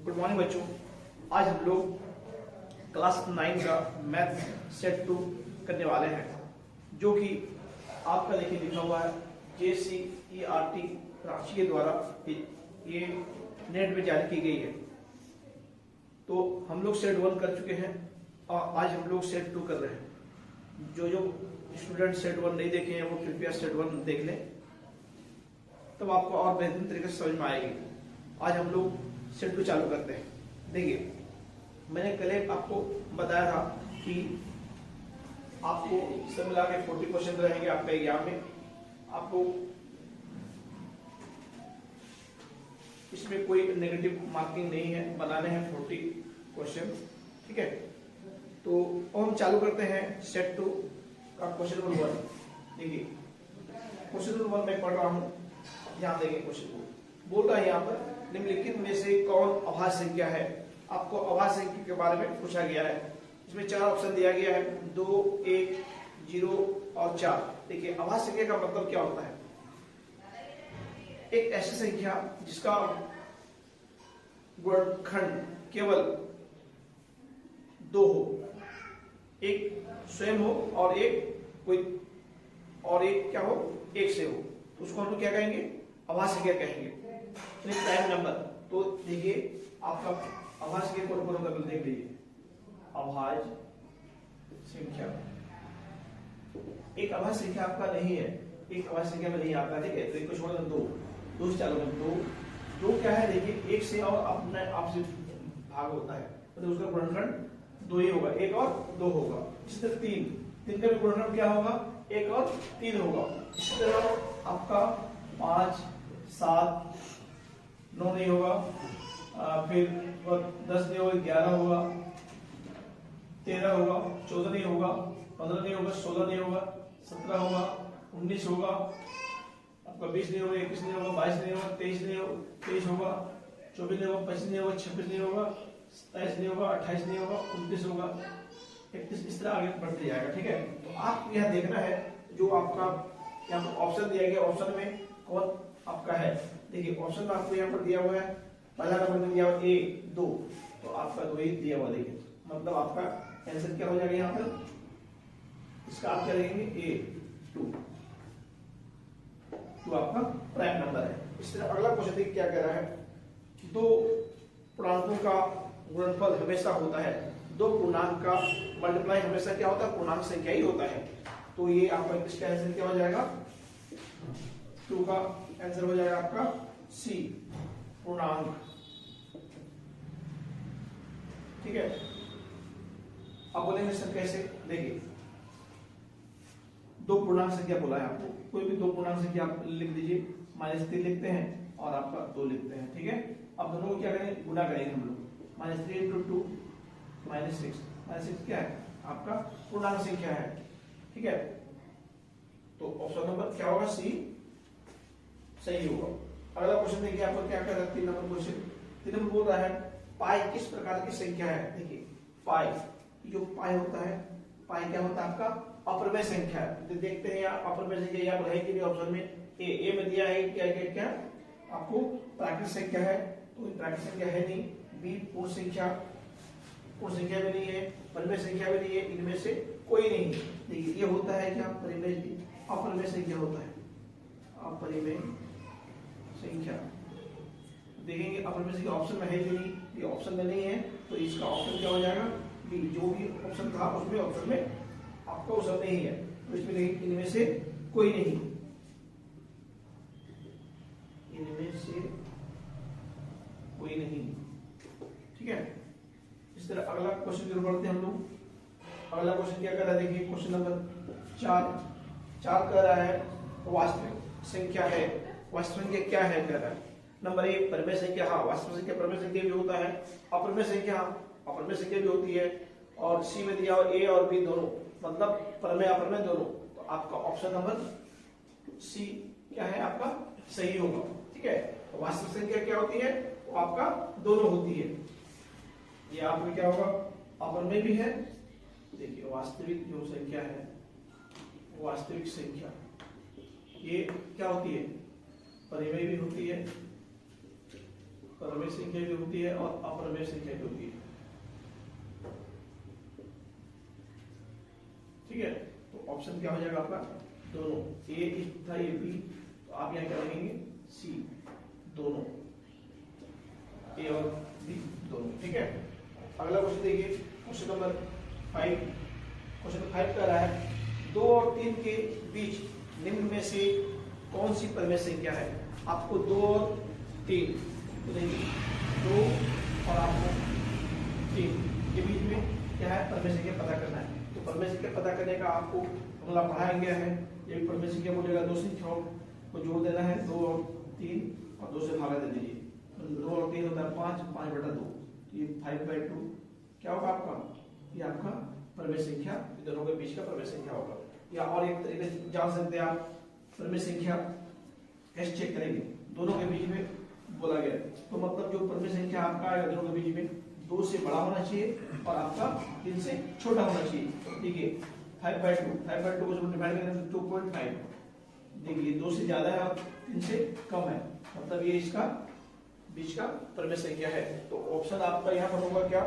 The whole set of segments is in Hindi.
गुड मॉर्निंग बच्चों। आज हम लोग क्लास 9 का मैथ सेट 2 करने वाले हैं, जो कि आपका देखिए लिखा हुआ है JCERT रांची के द्वारा ये नेट में जारी की गई है। तो हम लोग सेट 1 कर चुके हैं और आज हम लोग सेट 2 कर रहे हैं। जो स्टूडेंट सेट 1 नहीं देखे हैं वो कृपया सेट 1 देख लें, तब आपको और बेहतरीन तरीके से समझ में आएगी। आज हम लोग सेट 2 चालू करते हैं। देखिए, मैंने कल आपको बताया था कि आपको सब मिला के 40 क्वेश्चन रहेंगे आपका एग्जाम में। आपको इसमें कोई नेगेटिव मार्किंग नहीं है, बनाने हैं 40 क्वेश्चन, ठीक है। तो हम चालू करते हैं सेट 2 का क्वेश्चन नंबर 1। देखिए क्वेश्चन नंबर 1 मैं पढ़ रहा हूँ, ध्यान देंगे। क्वेश्चन को बोल रहा है यहाँ पर निम्नलिखित में से कौन अभाज्य संख्या है। आपको अभाज्य संख्या के बारे में पूछा गया है। इसमें 4 ऑप्शन दिया गया है, 2, 1, 0 और 4। देखिए अभाज्य संख्या का मतलब क्या होता है। एक ऐसी संख्या जिसका गुणनखंड केवल 2 हो, एक स्वयं हो और एक क्या हो, एक से हो, तो उसको हम लोग क्या कहेंगे, अभाज्य संख्या कहेंगे। Prime number. तो देखिए आपका अभाज्य संख्या कौन कौन होगा, देख लीजिए। अभाज्य संख्या, एक अभाज्य संख्या आपका नहीं है, एक अभाज्य संख्या में नहीं आता, ठीक है। तो एक को छोड़ दो, 2 से चालू करें। 2 क्या है, देखिए 1 से और अपने आप से भाग होता है, तो उसका गुणनखंड 2 ही होगा, 1 और 2 होगा। इसी तरह 3 का भी गुणनखंड क्या होगा, 1 और 3 होगा। इसी तरह आपका 5, 7, 9 नहीं होगा, फिर 10 नहीं होगा, 11 होगा, 13 होगा, 14 नहीं होगा, 15 नहीं होगा, 16 नहीं होगा, 17 होगा, 19 होगा, आपका 20 नहीं होगा, 21 नहीं होगा, 22 नहीं होगा, 23 नहीं होगा, 23 होगा, 24 नहीं होगा, 25 नहीं होगा, 26 नहीं होगा, 27 नहीं होगा, 28 नहीं होगा, 29 होगा, 31, इस तरह आगे बढ़ते जाएगा, ठीक है। तो आपको यह देखना है जो आपका यहाँ पर ऑप्शन दिया गया, ऑप्शन में कौन आपका है। देखिए ऑप्शन में आपको यहाँ पर दिया हुआ है, पहला नंबर में दिया हुआ A 2, तो आपका 2 ही दिया हुआ। देखिए मतलब आपका आंसर क्या हो जाएगा यहाँ पर, इसका आप क्या लिखेंगे, A 2 आपका प्राइम नंबर है। इस तरह अगला क्वेश्चन देखिए क्या कह रहा है, 2 पूर्णांकों का गुणनफल हमेशा होता है। 2 पूर्णांक का मल्टीप्लाई हमेशा क्या होता है, पूर्णांक संख्या ही होता है। तो ये आपका इसका आंसर क्या हो जाएगा, 2 का आंसर हो जाएगा आपका C पूर्णांक, ठीक है। अब बोलेंगे सर कैसे, देखिए 2 पूर्णांक संख्या बोला है आपको, कोई भी 2 पूर्णांक संख्या आप लिख दीजिए, -3 लिखते हैं और आपका 2 लिखते हैं, ठीक है। अब दोनों को क्या करेंगे, गुणा करेंगे हम लोग। -3 × 2 -6, -6 क्या है आपका पूर्णांक संख्या है, ठीक है। तो ऑप्शन नंबर क्या होगा, C सही होगा। अगला क्वेश्चन देखिए आपको क्या कह रहा है, 3 नंबर क्वेश्चन। 3 नंबर बोल रहा है पाई किस प्रकार की संख्या है। देखिए पाई, जो पाई होता है, पाई क्या होता है आपका अपरिमेय संख्या। तो देखते हैं यहाँ अपरिमेय संख्या यहाँ पर है कि नहीं, ऑप्शन में ए में दिया है क्या क्या क्या आपको प्राकृतिक संख्या है, तो प्राकृतिक संख्या है नहीं। बी पूर्ण संख्या में नहीं है, परिमेय संख्या में नहीं है, इनमें से कोई नहीं। देखिए ये होता है क्या, परिमेय अपरिमेय संख्या होता है, अपरिमेय संख्या। देखेंगे अपरिमेय संख्या ऑप्शन में है कि नहीं, ये ऑप्शन में नहीं है, तो इसका ऑप्शन क्या हो जाएगा, बी। जो भी ऑप्शन था उसमें ऑप्शन में आपका ऑप्शन नहीं है, तो इसमें देखिए इनमें से कोई नहीं, इनमें से कोई नहीं, ठीक है। इस तरह अगला क्वेश्चन जरूर पढ़ते हैं हम लोग। अगला क्वेश्चन क्या कर रहा है, देखिए क्वेश्चन नंबर 4 कह रहा है वास्तविक संख्या है। वास्तविक संख्या क्या है कह रहा है। नंबर 1 परिमेय संख्या, हाँ वास्तविक संख्या परिमेय संख्या भी होता है, अपरिमेय संख्या अपरिमेय संख्या भी होती है। और सी में दिया हुआ ए और बी दोनों, मतलब परिमेय अपरिमेय दोनों। तो आपका ऑप्शन नंबर सी क्या है आपका सही होगा, ठीक है। वास्तविक संख्या क्या होती है, वो आपका दोनों होती है। ये आपका क्या होगा, अपरिमेय भी है। देखिए वास्तविक जो संख्या है, वास्तविक संख्या ये क्या होती है, परिमेय भी होती है परमेय संख्या भी होती है और अपरमेय संख्या भी होती है। ठीक है, तो ऑप्शन क्या हो जाएगा आपका? दोनों, ए था ए बी, तो आप यहाँ क्या लिखेंगे? सी, दोनों, ए और बी दोनों। ठीक है, अगला क्वेश्चन देखिए, क्वेश्चन नंबर 5। क्वेश्चन 5 कह रहा है 2 और 3 के बीच निम्न में से कौन सी परमेय संख्या है? आपको 2 और 3, तो देखिए 2 और आपको 3 के बीच में क्या है? परमेय संख्या पता करना है। तो परमेय संख्या पता करने का आपको फॉर्मूला पढ़ाया गया है। ये परमेय संख्या बोलेगा, दो संख्याओं को जोड़ देना है, 2 और 3, और 2 से भागा दे दीजिए। 2 और 3 होता है 5, 5/2, ये 5/2 क्या होगा आपका? ये आपका परमेय संख्या, दोनों के बीच का परमेय संख्या होगा। या और एक तरीके से जान सकते हैं आप, परमेय संख्या कैसे चेक करेंगे? दोनों के बीच में बोला गया, तो मतलब जो परमेय संख्या आपका आएगा दोनों के बीच में 2 से बड़ा होना चाहिए और आपका 3 से छोटा होना चाहिए। देखिए 5/2 को जब डिवाइड करेंगे तो 2.5, देखिए 2 से ज्यादा है और 3 से कम है, मतलब ये इसका बीच का परमेय संख्या है। तो ऑप्शन आपका यहाँ पर होगा क्या?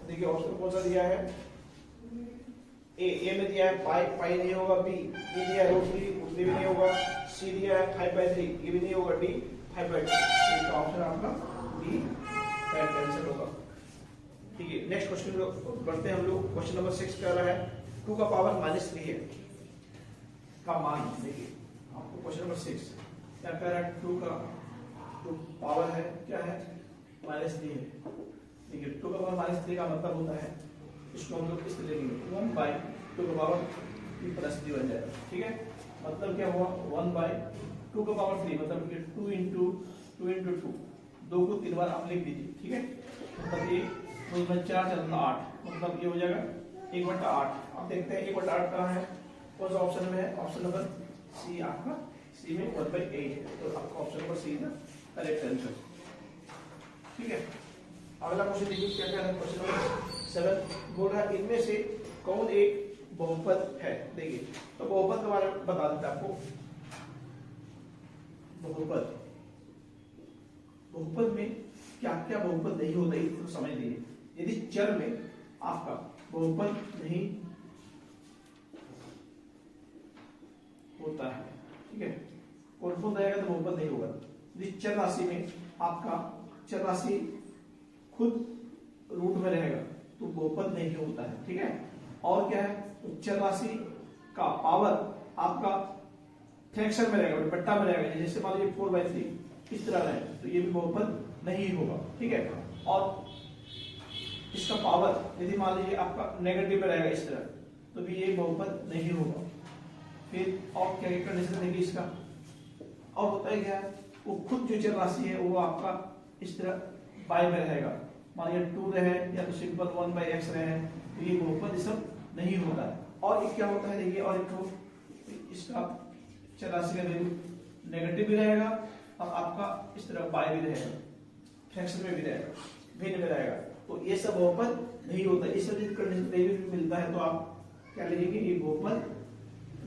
देखिए ऑप्शन कौन सा दिया है? ए में दिया है पाई नहीं होगा, बी दिया है √3 भी नहीं होगा, सी दिया है 5/3 ये भी नहीं होगा, डी 5/2। इसका ऑप्शन आपका बी राइट आंसर होगा। ठीक है, नेक्स्ट क्वेश्चन बढ़ते हैं हम लोग। क्वेश्चन नंबर 6 कह रहा है 2 का पावर -3 है का मान। देखिए आपको क्वेश्चन नंबर 6 क्या कह रहा है? 2 का जो पावर है क्या है? -3 है। देखिए 2 का पावर -3 का मतलब होता है, इसको हम लोग इस तरह लिखेंगे 1/2 का पावर 3 बन जाएगा। ठीक है, मतलब क्या हुआ? 1/2 का पावर 3, मतलब 2 into 2, 2 को 3 बार आप लिख दीजिए। ठीक है, मतलब ये 2 में 4 चलना 8, मतलब ये हो जाएगा 1/8। अब देखते हैं 1/8 कहाँ है, कौन सा ऑप्शन में है? ऑप्शन नंबर सी, आपका सी में 1/8 है, तो आपका ऑप्शन नंबर सी ना करेक्ट आंसर। ठीक है, अगला क्वेश्चन देखिए क्या कह रहा है। क्वेश्चन नंबर 7 बोल रहा है इनमें से कौन एक बहुपद है? देखिए तो बहुपद के बारे में बता देते हैं आपको। बहुपद में क्या क्या बहुपद नहीं होता है तो समझ लीजिए। यदि चर में आपका बहुपद नहीं होता है, ठीक है, कौन रहेगा तो बहुपद नहीं होगा। यदि चर राशि में आपका चर राशि खुद रूट में रहेगा तो बहुपद नहीं होता है। ठीक है, और क्या है? तो चर राशि का पावर आपका फ्रैक्शन में रहेगा, बट्टा में रहेगा। जैसे मान लीजिए 4/3 इस तरह रहे तो ये भी बहुपद नहीं होगा। ठीक है, और इसका पावर यदि मान लीजिए आपका नेगेटिव में रहेगा इस तरह, तो भी ये बहुपद नहीं होगा। फिर और क्या कंडीशन रहेगी इसका? और होता है क्या, वो खुद जो चर राशि है वो आपका इस तरह बाय में रहेगा। मान लीजिए 2 रहे या तो सिंपल 1/x रहे, तो ये बहुपद सब नहीं होता है। और एक क्या होता है देखिए, और एक तो इसका चर राशि का वैल्यू नेगेटिव भी रहेगा और आपका इस तरह बाय भी रहेगा, फ्रैक्शन में भी रहेगा, भिन्न में रहेगा, तो ये सब बहुपद नहीं होता। इस तरह कंडीशन भी मिलता है तो आप क्या लिखेंगे? ये बहुपद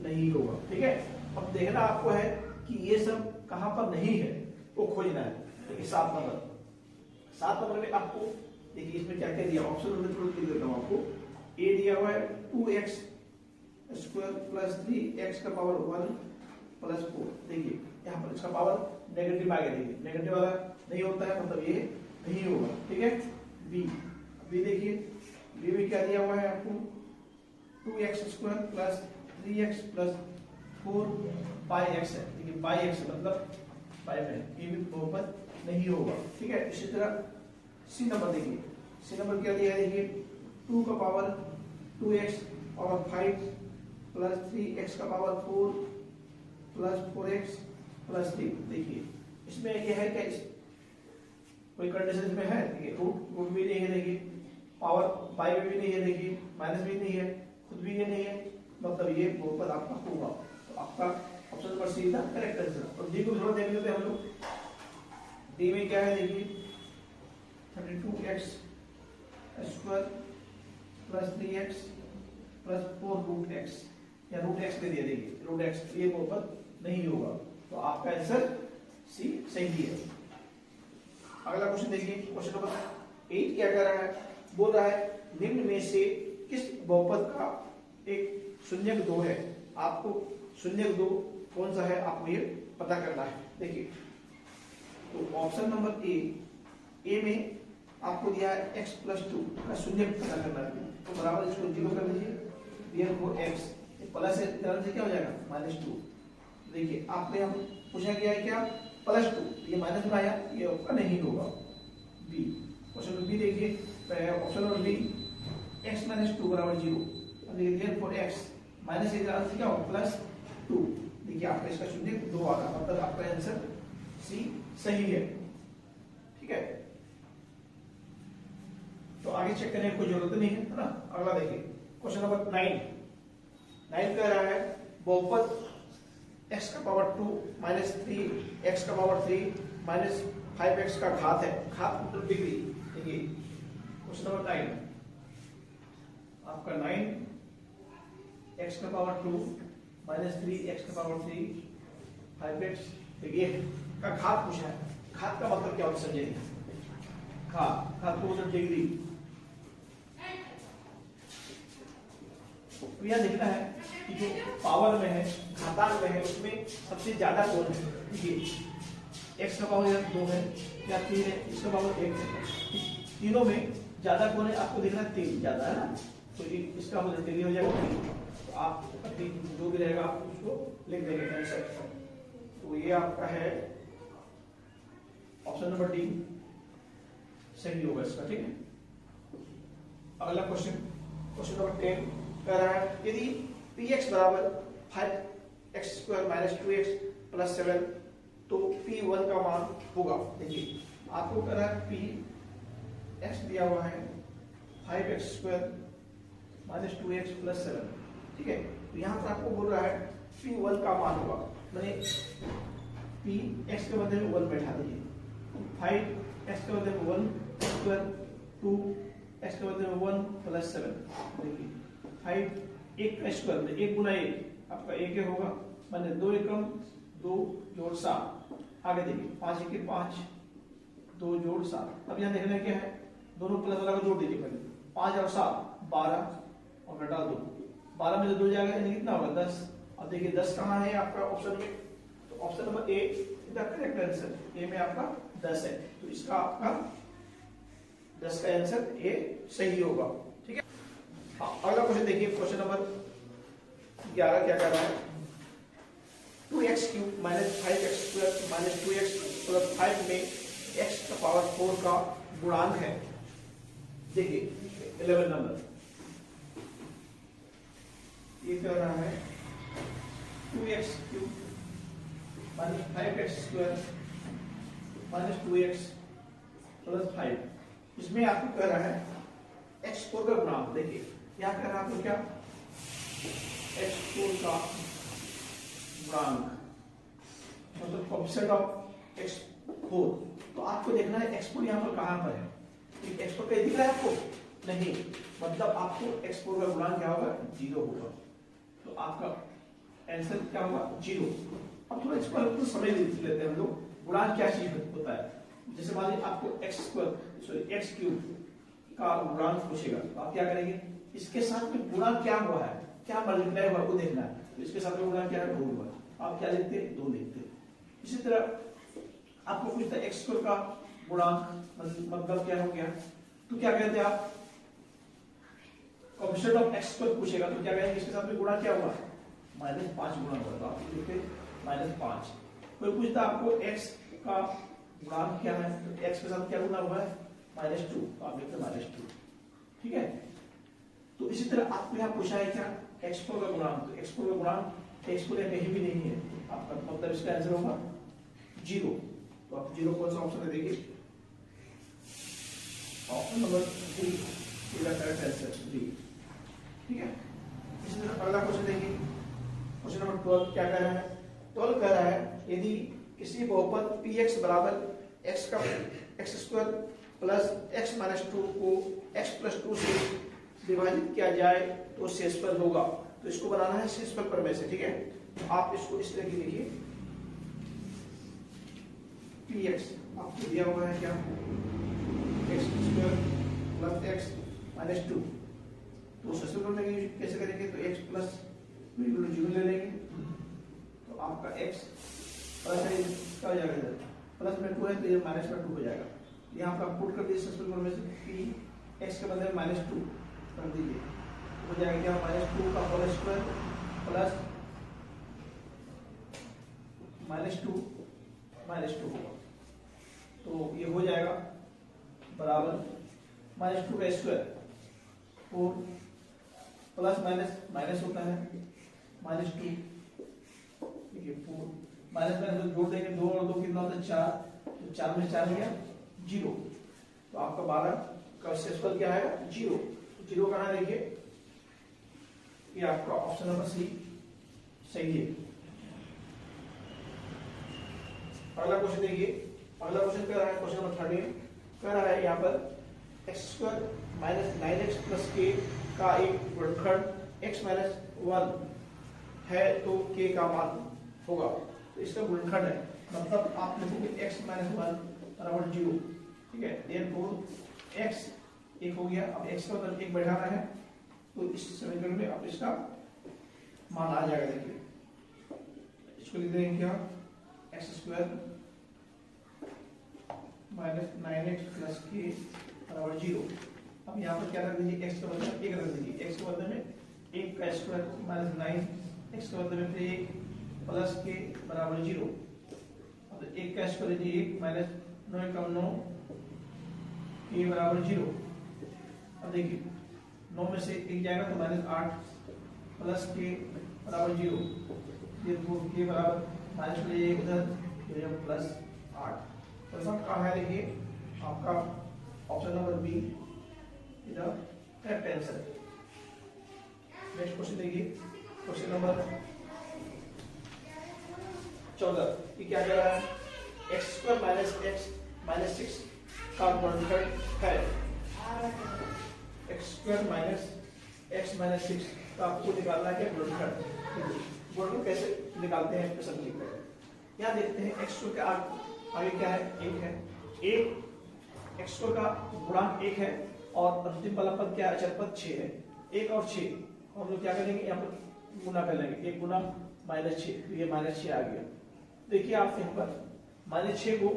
नहीं होगा। ठीक है, अब देखना आपको है कि ये सब कहां पर नहीं है वो खोजना है। देखिए 7 नंबर में आपको देखिए इसमें क्या क्या दिया, ऑप्शन में थोड़ा लिख देता हूं आपको। ए दिया हुआ है 2x² + 3x का पावर 1 + 4। देखिए यहाँ पर इसका पावर नेगेटिव आ गया, देखिए नेगेटिव वाला नहीं होता है, मतलब ये नहीं होगा। ठीक है, बी देखिए, बी में क्या दिया हुआ है आपको? 2x² + 3x + 4πx है। देखिए πx मतलब बाय में, ये भी बहुपद नहीं होगा। ठीक है, इसी तरह सी नंबर देखिए, सी नंबर क्या दिया है? देखिए 2 का पावर 2x और 5 + 3x का पावर 4 + 4x + 3। देखिए इसमें क्या है, क्या कोई कंडीशन में है? देखिए रूट भी नहीं है, देखिए पावर बाय में भी नहीं है, देखिए माइनस भी नहीं है, खुद भी ये नहीं है, मतलब ये बहुपद आपका होगा। तो आपका ऑप्शन नंबर सी था करेक्ट आंसर। और डी को थोड़ा देख लेते हैं हम लोग। डी में क्या है? देखिए 32x² + 3x + 4√x या √x दे दिया। देखिए √x ये बहुपद नहीं होगा, तो आपका आंसर सी सही है। अगला क्वेश्चन देखिए, क्वेश्चन नंबर 8 क्या कर रहा है, बोल रहा है निम्न में से किस बहुपद का एक शून्यक 2 है। आपको शून्यक 2 कौन सा है आपको ये पता करना है। देखिए तो ऑप्शन नंबर ए में आपको दिया है x प्लस 2 का शून्यक पता करना है, तो बराबर इसको 0 कर लीजिए, therefore x प्लस से क्या हो जाएगा -2। देखिए आपने हम पूछा गया है क्या +2, ये माइनस में आया, ये आपका नहीं होगा बी। क्वेश्चन नंबर बी देखिए, ऑप्शन नंबर बी x - 2 बराबर 0। अब देखिए therefore x माइनस से क्या होगा +2। देखिए आपका इसका शून्यक 2 आ रहा, मतलब आपका आंसर सी सही है। ठीक है, तो आगे चेक करने की कोई जरूरत नहीं है ना। अगला देखिए क्वेश्चन नंबर 9 कह रहा है बहुपद x का पावर 2 माइनस 3 x का पावर 3 माइनस 5x का घात है, घात मतलब डिग्री। देखिए क्वेश्चन नंबर 9 आपका 9 x का पावर 2 माइनस 3 x का पावर 3 5x, देखिए का घात पूछा है। घात का मतलब क्या होता है समझिए, घात को मतलब डिग्री। तो यह देखना है कि जो पावर में है, घातांक में है, उसमें सबसे ज्यादा कौन है। देखिए x का पावर 2 है या 3 है, इसका पावर 1 है, तीनों में ज्यादा कौन है आपको देखना है, 3 ज्यादा है ना, तो इसका मतलब डिग्री हो जाएगा 3। तो आप जो भी रहेगा आप उसको लिख देंगे आंसर। तो ये आपका है ऑप्शन नंबर डी सही होगा इसका। ठीक है, अगला क्वेश्चन, क्वेश्चन नंबर 10 कह रहा है यदि px बराबर 5x² - 2x + 7 तो p1 का मान होगा। देखिए आपको कह रहा है px दिया हुआ है 5x² - 2x + 7। ठीक है, तो यहाँ पर आपको बोल रहा है p1 का मान होगा, मैंने px के बदले में 1 बैठा दीजिए, 5x के बदले में 1² 2x के बदले में 1 + 7। देखिए 5 1 का स्क्वायर में 1 गुना 1 आपका 1 होगा, माने 2 एकम 2 जोड़ 7। आगे देखिए 5 1 5 2 जोड़ 7। अब यहाँ देखना क्या है, दोनों प्लस वाला को जोड़ दीजिए पहले, 5 और 7 12 और घटा 2, 12 में से 2 जाएगा यानी कितना होगा 10। अब देखिए 10 कहाँ है आपका ऑप्शन में, तो option number A is the correct answer. A में आपका 10 है, तो इसका आपका 10 का आंसर ए सही होगा। ठीक है, हाँ अगला क्वेश्चन देखिए, क्वेश्चन नंबर 11 क्या कर रहा है 2x³ - 5x² - 2x + 5 में x का पावर 4 का गुणांक है। देखिए 11 नंबर ये कह रहा है 2x³ - 5x² - 2x + 5, इसमें आपको कह रहा है x4 का गुणांक। देखिए क्या कर रहा है आपको, क्या x4 का गुणांक मतलब कोएफिशिएंट ऑफ x4। तो आपको देखना है x4 यहाँ पर कहां पर है, x4 कहीं दिख रहा है आपको नहीं, मतलब आपको x4 का गुणांक क्या होगा 0 होगा, तो आपका आंसर क्या होगा 0। अब थोड़ा इसको तो समझ लेते हैं हम लोग, गुणांक क्या चीज होता है। जैसे मान लीजिए आपको x³ का गुणांक पूछेगा, तो आप क्या करेंगे, इसके साथ में गुणा क्या हुआ है, क्या मल्टीप्लाई हुआ वो देखना है, तो इसके साथ में गुणा क्या है 2 हुआ, आप क्या लिखते हैं 2 लिखते हैं। इसी तरह आपको पूछता है x² का गुणांक मतलब क्या हो गया, तो क्या कहते हैं आप कोएफिशिएंट ऑफ x² पूछेगा तो क्या कहेंगे, इसके साथ में गुणा क्या हुआ -5 गुणा हुआ, तो आप लिखते -5। कोई पूछता आपको x का गुणांक क्या है, तो x के साथ क्या गुणा हुआ है -2, तो आप लिखते -2। ठीक है, तो इसी तरह आपको यहाँ पूछा है क्या x4 का गुणांक, तो x4 का गुणांक x4 कहीं भी नहीं है, आपका मतलब इसका आंसर होगा 0। तो आप 0 कौन सा ऑप्शन है, देखिए option number D is the correct answer, D. ठीक है, इसी तरह अगला क्वेश्चन देखिए, क्वेश्चन नंबर 12 क्या कह रहा है, 12 कह रहा है यदि किसी बहुपद px बराबर x का x² प्लस x - 2 को x + 2 से विभाजित किया जाए तो शेषफल होगा। तो इसको बनाना है शेषफल प्रमेय से। ठीक है, तो आप इसको इस तरह की लिखिए, पी एक्स आपको दिया हुआ है क्या, x square plus x minus two. तो सब्स्टिट्यूट करने कैसे करेंगे, तो एक्स प्लस बिल्कुल जीरो ले लेंगे, तो आपका एक्स प्लस क्या हो जाएगा, इधर प्लस में टू है तो ये माइनस में टू हो जाएगा। यहाँ पर आप पुट कर दीजिए सब्स्टिट्यूट में से पी एक्स के बदले में माइनस टू कर दीजिए, हो जाएगा क्या, माइनस टू का whole square plus minus two होगा, तो ये हो जाएगा बराबर माइनस टू का square four plus minus minus होता है माइनस टू, ठीक है, फोर माइनस माइनस जोड़ देंगे, दो और दो कितना होता है चार, तो चार में चार गया जीरो, तो आपका 12 का शेषफल क्या है, जीरो। जीरो कहाँ देखिए, ये आपका ऑप्शन नंबर सी सही है। अगला क्वेश्चन देखिए, अगला क्वेश्चन कह रहा है क्वेश्चन नंबर 13 कह रहा है यहाँ पर x square minus 9x plus के का एक गुणनखंड x माइनस 1 है तो k का मान होगा, तो इसका गुणनखंड है, मतलब आप लिखोगे x माइनस 1 बराबर 0, ठीक है, देयरफॉर x एक हो गया, अब x का मतलब एक बढ़ाना है, तो इस समीकरण में अब इसका मान आ जाएगा। देखिए इसको लिख देंगे क्या, x square minus 9x plus के बराबर 0। अब यहाँ पर क्या रख दीजिए, x का बदले में एक रख दीजिए, x के बदले में एक का स्क्वायर माइनस 9, x के बदले में फिर एक प्लस के बराबर 0, अब एक का स्क्वायर लीजिए एक माइनस 9 का 9 के बराबर 0। अब देखिए 9 में से एक जाएगा तो माइनस 8 प्लस के बराबर 0, ये के बराबर माइनस में एक उधर प्लस 8, तो सब कहाँ है, देखिए आपका option number B is the correct answer. Next question देखिए, क्वेश्चन नंबर 14, ये क्या कह रहा है, x square minus x minus 6 का गुणनखंड है, x square minus x minus 6 का आपको निकालना है क्या, गुणनखंड। गुणनखंड कैसे निकालते हैं समझिए, यहाँ देखते हैं एक्स स्क्वायर के आगे क्या है, एक है, एक एक्स स्क्वायर का गुणांक एक है और अंतिम वाला पद क्या है, अचर पद 6 है, एक और 6 हम लोग क्या करेंगे, यहाँ पर गुना कर लेंगे, एक गुना माइनस 6, तो ये माइनस 6 आ गया। देखिए आप यहाँ पर माइनस 6 को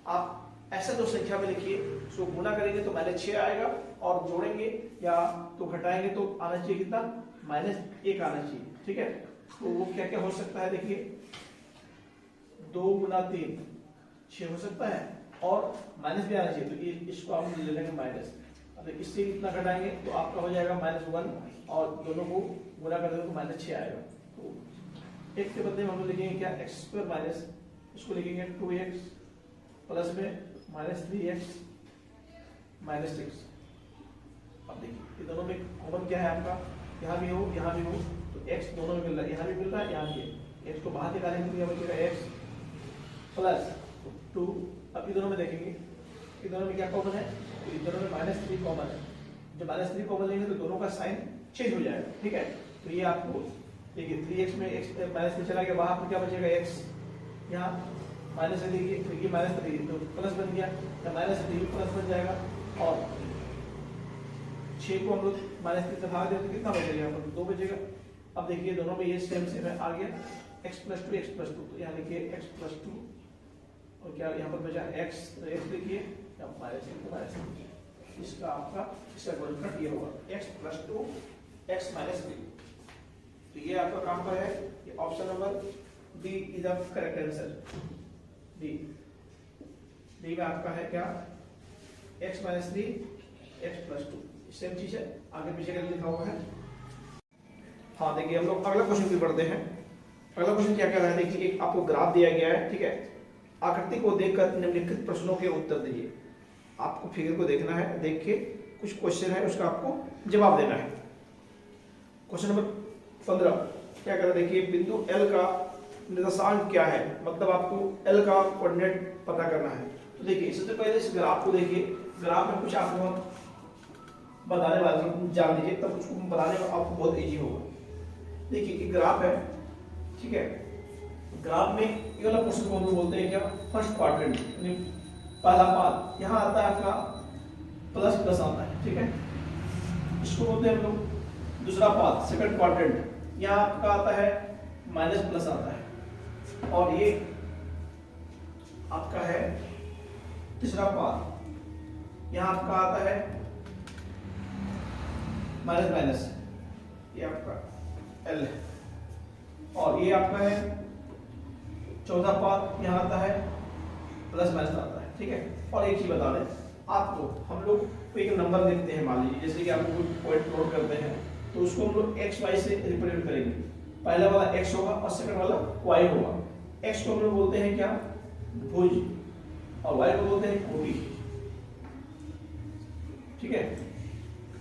आप ऐसा जो संख्या में लिखिए, उसको गुना करेंगे तो माइनस 6 आएगा, और जोड़ेंगे या तो घटाएंगे तो आना चाहिए कितना, माइनस 1 आना चाहिए, ठीक है। तो वो क्या क्या हो सकता है, देखिए 2 गुना 3 6 हो सकता है, और माइनस भी आना चाहिए, तो ये इसको आप ले लेंगे माइनस, अब इससे इतना घटाएंगे तो आपका हो जाएगा -1, और दोनों को गुना कर देंगे तो माइनस 6 आएगा। तो एक के बदले में हम लोग लिखेंगे क्या, एक्स स्क्वायर माइनस, इसको लिखेंगे 2x प्लस में माइनस 3x माइनस 6। अब देखिए ये दोनों में कॉमन क्या है आपका, यहाँ भी हो यहाँ भी हो, तो x दोनों में मिल रहा है, यहाँ भी मिल रहा है यहाँ भी, x को बाहर निकालेंगे तो यहाँ बचेगा x प्लस 2। अब ये दोनों में देखेंगे, ये दोनों में क्या कॉमन है, तो ये दोनों में -3 कॉमन है, जब -3 कॉमन लेंगे तो दोनों का साइन चेंज हो जाएगा, ठीक है। तो ये आपको देखिए 3x में x -3 चला गया, वहां पर क्या बचेगा x, यहाँ माइनस से देखिए तो ये माइनस देखिए तो प्लस बन गया, या माइनस से देखिए प्लस बन जाएगा, और 6 को हम लोग -3 से भाग दें तो कितना बचेगा, यहाँ पर 2 बचेगा। अब देखिए दोनों में ये सेम सेम है, आ गया x + 2 x + 2, तो यहाँ लिखिए x + 2, और क्या यहाँ पर बचा x, तो x लिखिए या -1 इसका आपका इसका गुणनखंड ये होगा x + 2 x - 3। तो ये आपका काम का है, ये option number D is the correct answer. D में आपका है क्या, x - 3 x + 2, सेम चीज है, आगे पीछे का लिखा हुआ है। हाँ देखिए हम लोग अगला क्वेश्चन भी पढ़ते हैं। अगला क्वेश्चन क्या कह रहा है, देखिए एक आपको ग्राफ दिया गया है, ठीक है, आकृति को देखकर निम्नलिखित प्रश्नों के उत्तर दीजिए। आपको फिगर को देखना है, देख के कुछ क्वेश्चन है उसका आपको जवाब देना है। क्वेश्चन नंबर 15 क्या कर रहा है, देखिए बिंदु L का निर्देशांक क्या है, मतलब आपको L का कोऑर्डिनेट पता करना है। तो देखिए इससे तो पहले इस ग्राफ को देखिए, ग्राफ में कुछ आपको बताने वाले जान लीजिए, तब उसको बनाने में आपको बहुत इजी होगा। देखिए एक ग्राफ है, ठीक है, ग्राफ में ये वाला पोर्शन को हम लोग बोलते हैं क्या, फर्स्ट क्वाड्रेंट, यानी पहला पाद। यहाँ आता है आपका प्लस प्लस आता है, ठीक है, इसको बोलते हैं हम लोग दूसरा पाद, सेकंड क्वाड्रेंट। यहाँ आपका आता है माइनस प्लस आता है, और ये आपका है तीसरा पाद, यहाँ आपका आता है माइनस माइनस, ये आपका एल है, और ये आपका है चौथा पाद, यहाँ आता है प्लस माइनस आता है, ठीक है। और एक चीज बता दें आपको, हम लोग एक नंबर लिखते हैं, मान लीजिए जैसे कि आप लोग पॉइंट प्लॉट करते हैं, तो उसको हम लोग एक्स वाई से रिप्रेजेंट करेंगे। पहला वाला एक्स होगा और सेकंड वाला वाई होगा। एक्स को हम लोग बोलते हैं क्या, भुज, और वाई को बोलते हैं कोटि, ठीक है।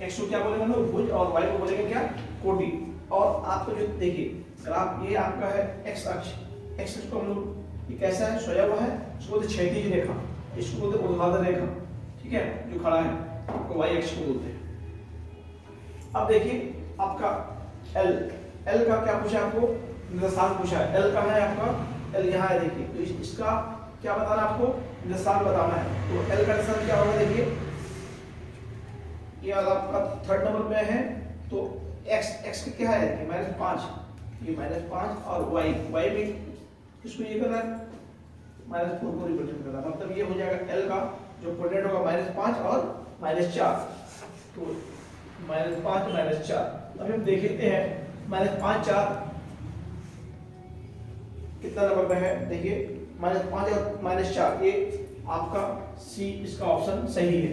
एक्स को क्या बोलेंगे हम लोग, भुज, और वाई को बोलेंगे क्या, कोटि। और आपको जो देखिए ग्राफ, ये आपका है एक्स अक्ष। एक्स अक्ष को हम लोग ये कैसा है, सोया हुआ है, इसको बोलते क्षैतिज रेखा, इसको बोलते ऊर्ध्वाधर रेखा, ठीक है, जो खड़ा है, आपको वाई अक्ष को बोलते हैं। अब देखिए आपका एल, एल का क्या पूछा आपको, निर्देशांक पूछा है। एल का है आपका, एल यहाँ है, देखिए, तो इसका क्या बताना आपको, निर्देशांक बताना है। तो एल का निर्देशांक क्या होगा, देखिए ये आपका थर्ड नंबर पे है, तो एक्स क्या है, -5, ये -5, और वाई में इसको ये करना है -4 को रिप्रेजेंट करना है, मतलब ये हो जाएगा एल का जो कोऑर्डिनेट होगा -5 और -4, तो -5 -4। अभी हम देख लेते हैं -5 4 कितना नंबर पे है, देखिए -5 और -4, ये आपका सी इसका ऑप्शन सही है,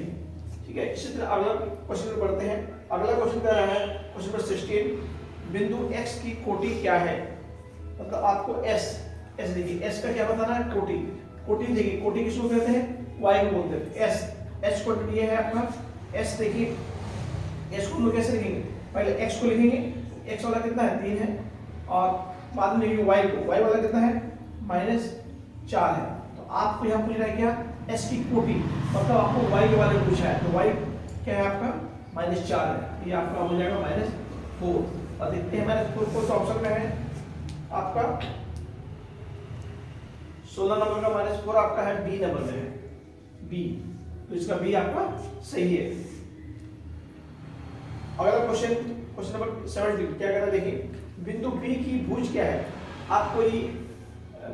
ठीक है। इसी तरह अगला क्वेश्चन में बढ़ते हैं। अगला क्वेश्चन क्या रहा है, क्वेश्चन नंबर 16, बिंदु x की कोटि क्या है, मतलब आपको s देखिए, s का क्या बताना है, कोटि। कोटि देखिए, कोटि किसको कहते हैं, y को बोलते हैं, s कोटि ये है आपका s। देखिए s को हम लोग कैसे लिखेंगे, पहले x को लिखेंगे, x वाला कितना है 3 है, और बाद में लिखेंगे y को, y वाला कितना है -4 है। तो आपको यहाँ पूछ रहा है क्या, s की कोटि, मतलब आपको y के बारे में पूछा है, तो y क्या है आपका -4 है, ये आपका हो जाएगा -4। और देखते हैं -4 को, तो ऑप्शन में है आपका 16 नंबर का -4 आपका है बी नंबर में है, बी, तो इसका बी आपका सही है। अगला क्वेश्चन, क्वेश्चन नंबर 17 क्या कहता है, देखिए बिंदु बी की भुज क्या है। आपको ये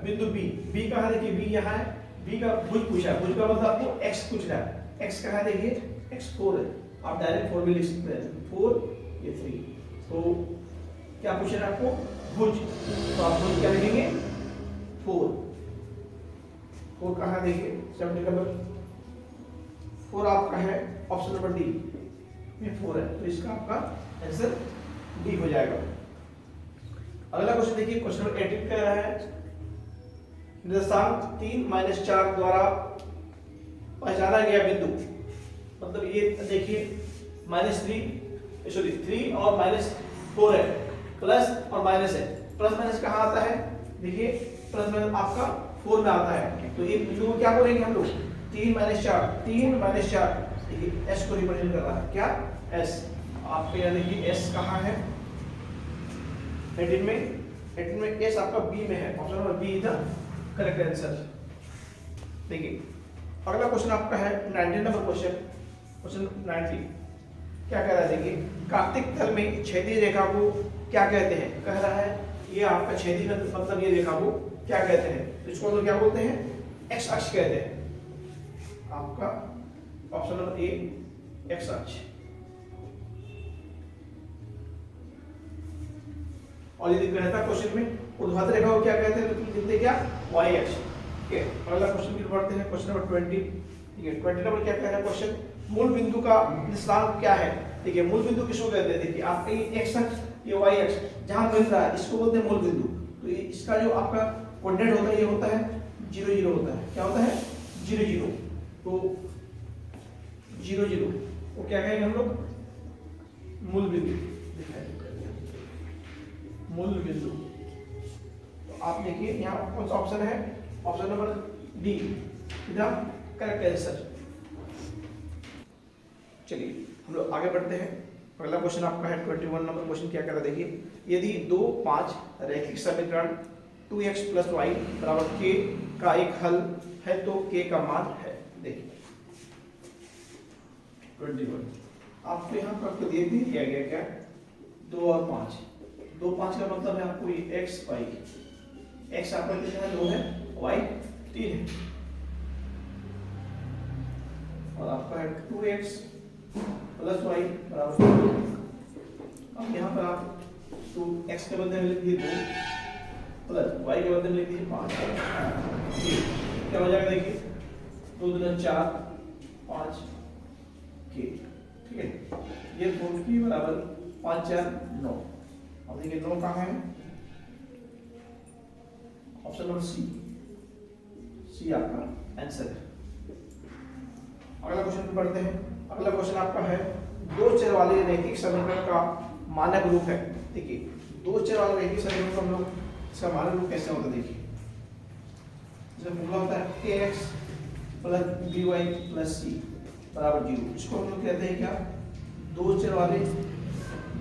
बिंदु बी कहाँ, देखिए बी यहाँ है, बी का भुज पूछा है, भुज का मतलब आपको एक्स पूछ रहा है, एक्स कहाँ है, देखिए x 4 है, आप डायरेक्ट 4 भी लिख सकते हैं, 4 ये 3, तो क्या पूछ रहा है आपको, भुज, तो आप भुज क्या लिखेंगे 4 कहाँ, देखिए 17 नंबर 4 आपका है, ऑप्शन नंबर डी में 4 है, तो इसका आपका आंसर डी हो जाएगा। अगला क्वेश्चन देखिए, क्वेश्चन नंबर 18 कह रहा है, निर्देशांक 3 - 4 द्वारा पहचाना गया बिंदु, मतलब ये देखिए -3 और -4 है, प्लस और माइनस है, प्लस माइनस कहाँ आता है, देखिए प्लस माइनस आपका 4 में आता है, तो ये बिंदु को क्या बोलेंगे हम लोग, 3 - 4, देखिए s को रिप्रेजेंट कर रहा है, क्या s, आपके यहाँ देखिए s कहाँ है 18 में s आपका b में है, option number B is the correct answer. देखिए अगला क्वेश्चन आपका है 19 नंबर क्वेश्चन 19 क्या कह रहा है, देखिए कार्तिक तल में छेदी रेखा को क्या कहते हैं, कह रहा है ये आपका छेदी मतलब ये रेखा को क्या कहते हैं, तो इसको तो क्या बोलते हैं, एक्स अक्ष कहते हैं, आपका ऑप्शन नंबर ए एक्स अक्ष। और यदि कहता क्वेश्चन में ऊर्ध्वाधर रेखा को क्या कहते हैं, तो तुम लिखते क्या, वाई अक्ष, ठीक है। अगला क्वेश्चन की बढ़ते हैं, क्वेश्चन नंबर 20, ठीक है। 20 नंबर क्या कह रहा है क्वेश्चन, मूल बिंदु का निर्देशांक क्या है, देखिए मूल बिंदु किसको कहते हैं, देखिए आपका ये एक्स अक्ष, ये वाई अक्ष जहां मिल रहा है इसको बोलते हैं मूल बिंदु, तो इसका जो आपका कोऑर्डिनेट होता है ये होता है 0 0 होता है, क्या होता है 0 0, तो 0 0 वो क्या कहेंगे हम लोग, मूल बिंदु, मूल बिंदु। तो आप देखिए यहाँ कौन सा ऑप्शन है, ऑप्शन नंबर डी इधर करेक्ट आंसर। चलिए हम लोग आगे बढ़ते हैं। अगला क्वेश्चन आपका है 21 नंबर क्वेश्चन क्या कह रहा है, देखिए यदि 2 5 रैखिक समीकरण 2x प्लस वाई बराबर k का एक हल है, तो k का मान है। देखिए 21 आपको यहाँ पर दे दिया गया क्या, 2 और 5। 2 5 का मतलब है आपको ये x y, x आपका कितना है 2 है, y 3 है, और आपका है 2x प्लस वाई बराबर 2। अब यहाँ पर आप 2x के बदले में लिख दीजिए 2 प्लस y के बदले में लिख दीजिए 5। क्या हो जाएगा देखिए, 2 2 4 5 k, ठीक है। ये 4 की बराबर 5 4 9। अब देखिए 9 कहाँ है, ऑप्शन नंबर सी आपका आंसर है। अगला क्वेश्चन पढ़ते हैं। अगला क्वेश्चन आपका है, दो चर वाले रैखिक समीकरण का मानक रूप है। देखिए दो चर वाले रैखिक समीकरण को हम लोग इसका मानक रूप कैसे होता है, देखिए जब फॉर्मूला होता है ax plus by plus c बराबर 0। इसको हम लोग कहते हैं क्या, दो चर वाले,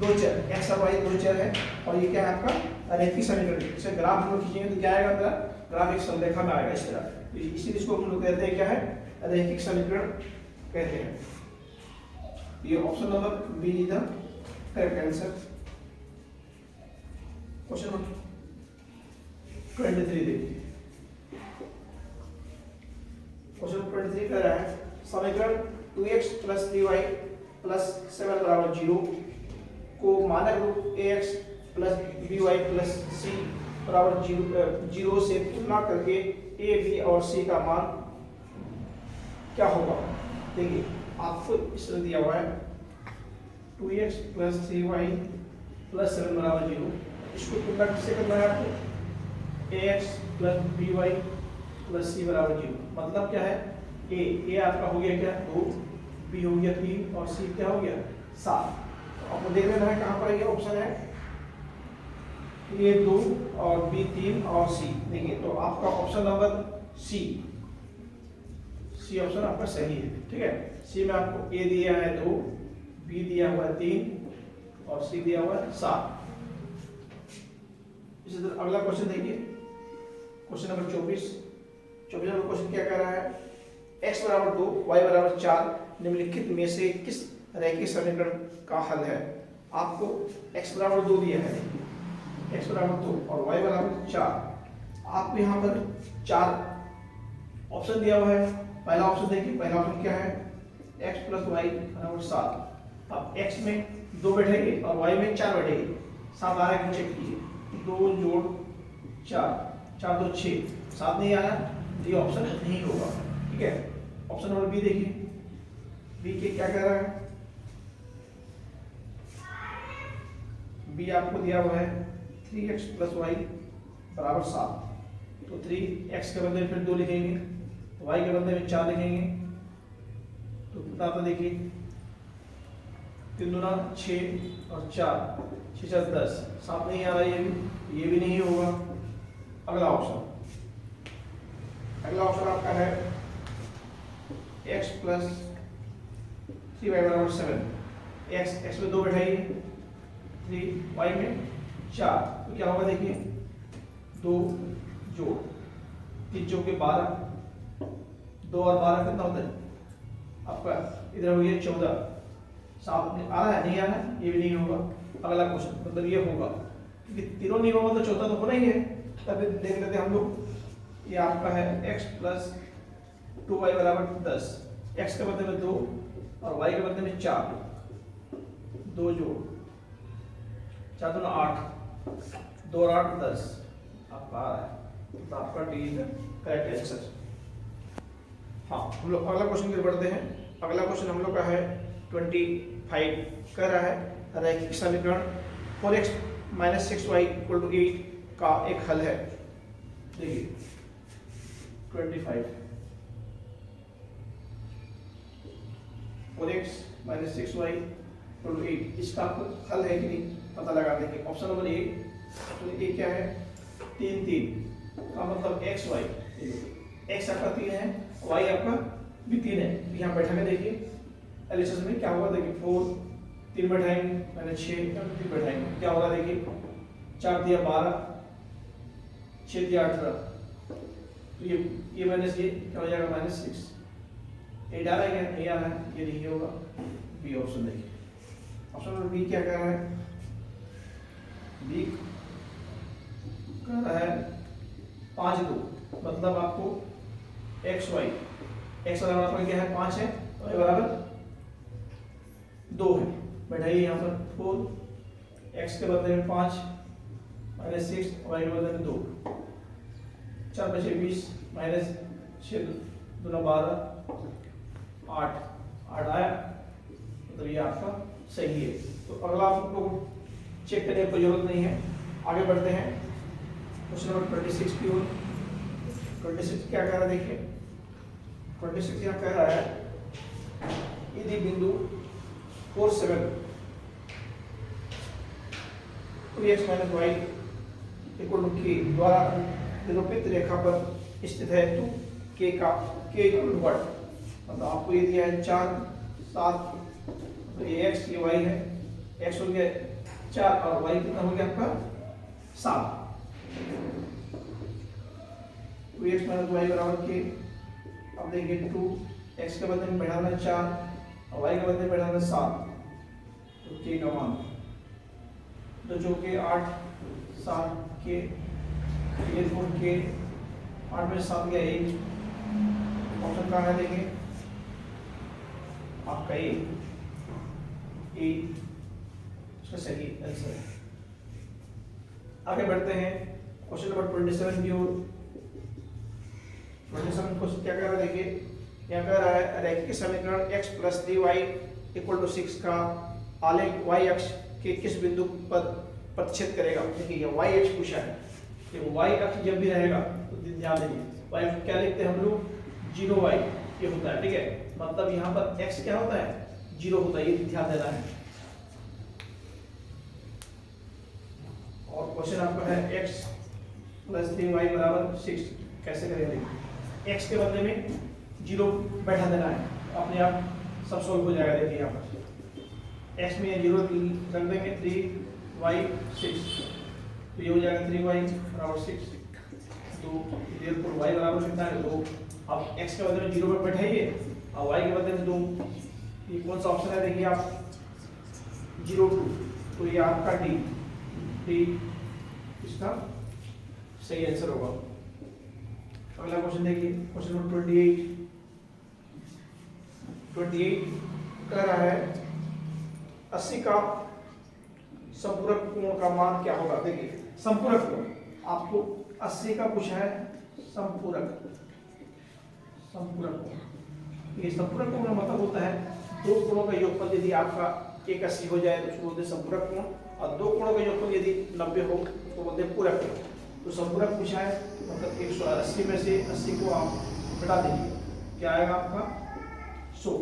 दो चर x और y दो चर है, और ये क्या है आपका रैखिक समीकरण। इसे ग्राफ हम लोग खींचेंगे तो क्या आएगा, अंदर ग्राफ एक संरेखा में आएगा इस तरह, इसीलिए इसको हम लोग कहते हैं क्या है, रैखिक समीकरण कहते हैं। ये option number B is the correct answer. Question number 23 देखिए, क्वेश्चन 23 कह रहा है, समीकरण 2x प्लस 3y प्लस 7 बराबर 0 को मानक रूप ax plus by plus c बराबर 0 से तुलना करके a b और c का मान क्या होगा। देखिए आपको इस तरह दिया हुआ है 2x प्लस 3y प्लस 7 बराबर 0, इसको तुलना किससे करना है आपको, ax plus by plus c बराबर 0। मतलब क्या है, a आपका हो गया क्या 2, b हो गया 3 और c क्या हो गया 7। तो आपको देख लेना है कहाँ पर ये ऑप्शन है, a 2 और b 3 और c। देखिए तो आपका ऑप्शन नंबर सी ऑप्शन आपका सही है, ठीक है। सी में आपको a दिया है 2, b दिया हुआ है 3 और c दिया हुआ है 7। इसी तरह अगला क्वेश्चन देखिए, क्वेश्चन नंबर 24 नंबर क्वेश्चन क्या कह रहा है, x बराबर 2 y बराबर 4 निम्नलिखित में से किस रैखिक समीकरण का हल है। आपको x बराबर 2 दिया है, x बराबर 2 और y बराबर 4। आपको यहाँ पर 4 ऑप्शन दिया हुआ है। पहला ऑप्शन देखिए, पहला ऑप्शन क्या है, x प्लस वाई बराबर 7। अब x में 2 बैठेगी और y में 4 बैठेगी, 7 आ रहा है चेक कीजिए, 2 जोड़ 4 4 2 6, 7 नहीं आ रहा, ये ऑप्शन नहीं होगा, ठीक है। ऑप्शन नंबर बी देखिए, बी के क्या कह रहा है, बी आपको दिया हुआ है 3x प्लस वाई बराबर 7। तो 3x के बदले में फिर 2 लिखेंगे, y के बदले में 4 लिखेंगे, तो बताता देखिए 3 दूना 6 और 4 6 4 10, 7 नहीं आ रहा, ये भी नहीं होगा। अगला ऑप्शन आपका है x प्लस 3y बराबर 7। x में 2 बैठाइए, 3 y में 4, तो क्या होगा देखिए 2 जोड़ 3 जोड़ के 12, 2 और 12 कितना होता है आपका, इधर हो गया 14। 7 आ रहा है, नहीं आ रहा है, ये भी नहीं होगा। अगला क्वेश्चन मतलब ये होगा, क्योंकि तीनों नहीं होगा तो चौथा तो होना ही है। तब देख लेते हैं हम लोग, ये आपका है x प्लस 2y बराबर 10, x के बदले में 2 और y के बदले में 4, 2 जोड़ 4 दूना 8, 2 और 8 10 आपका आ रहा है, तो आपका डी इज करेक्ट आंसर। हाँ हम लोग अगला क्वेश्चन की बढ़ते हैं। अगला क्वेश्चन हम लोग का है 25, कह रहा है रैखिक समीकरण 4x minus 6y equal to 8 का एक हल है। देखिए 25 4x minus 6y equal to 8, इसका आपको हल है कि नहीं पता लगा देंगे। Option number A, option A क्या है 3 3 का मतलब x y, x आपका 3 है, y आपका भी 3 है। यहाँ बैठा के देखिए एलएचएस में क्या होगा, देखिए 4 3 बैठाएंगे मैंने 6 3 बैठाएंगे, क्या होगा देखिए 4 दिया 12 6 दिया 18, तो ये माइनस ये क्या हो जाएगा -6। ये डाला है क्या? नहीं आ रहा है, ये नहीं होगा। बी ऑप्शन देखिए, ऑप्शन नंबर बी क्या कह रहा है? बी कह रहा है 5 2, मतलब आपको एक्स वाई, एक्स बराबर क्या है 5 है, वाई बराबर 2 है। बैठाइए यहाँ पर 4, एक्स के बदले में 5 -6, वाई के बदले में 2, 4 बचे 20 -6 2 12, 8 आया, मतलब ये आपका सही है। तो अगला आप लोग चेक करने की जरूरत नहीं है, आगे बढ़ते हैं क्वेश्चन नंबर 26 की ओर। 26 क्या कह रहा है देखिए, 26 यहाँ कह रहा है यदि बिंदु 4 7 2x - y = k द्वारा निरूपित रेखा पर स्थित है तो k का k = what, मतलब आपको ये दिया है 4 7, तो ये x ये y है, x हो गया 4 और y कितना हो गया आपका 7। 2x - y बराबर k। अब देखिए 2, x के बदले में बढ़ाना 4 और y के बदले में बढ़ाना 7, तो k का मान तो जो कि 8 7 k, ये 4 k, 8 में 7 गया 1, ऑप्शन कहाँ है देखिए आपका ए इसका सही आंसर है। आगे बढ़ते हैं क्वेश्चन नंबर 27 की ओर। 27 क्वेश्चन क्या कह रहा है देखिए, यहाँ कह रहा है रैखिक समीकरण x + 3y = 6 का आलेख y अक्ष के किस बिंदु पर प्रतिच्छेद करेगा। देखिए ये y अक्ष पूछा है, देखो y अक्ष जब भी रहेगा तो ध्यान देंगे y अक्ष क्या लिखते हैं हम लोग 0y, ये होता है, ठीक है, मतलब यहाँ पर x क्या होता है 0 होता है, ये ध्यान देना है। और क्वेश्चन आपका है x + 3y = 6 कैसे करेंगे, x के बदले में 0 बैठा देना है, अपने आप सब सोल्व हो जाएगा। देखिए यहाँ पर x में 0 रख देंगे 3y 6, तो ये हो जाएगा 3y = 6, तो therefore y बराबर कितना है 2। अब x के बदले में 0 पर बैठाइए और y के बदले में 2, ये कौन सा ऑप्शन है देखिए आप 0 2, तो ये आपका डी इसका सही आंसर होगा। अगला क्वेश्चन देखिए क्वेश्चन नंबर 28 कह रहा है 80 का संपूरक कोण का मान क्या होगा। देखिए संपूरक कोण आपको 80 का पूछा है, संपूरक कोण, ये संपूरक कोण का मतलब होता है दो कोणों का योगफल यदि आपका 80 हो जाए तो उसको बोलते हैं संपूरक कोण, और दो कोणों का योगफल यदि 90 हो तो बोलते हैं पूरक कोण। तो संपूरक पूछा है मतलब 180 में से 80 को आप घटा दीजिए, क्या आएगा आपका 100,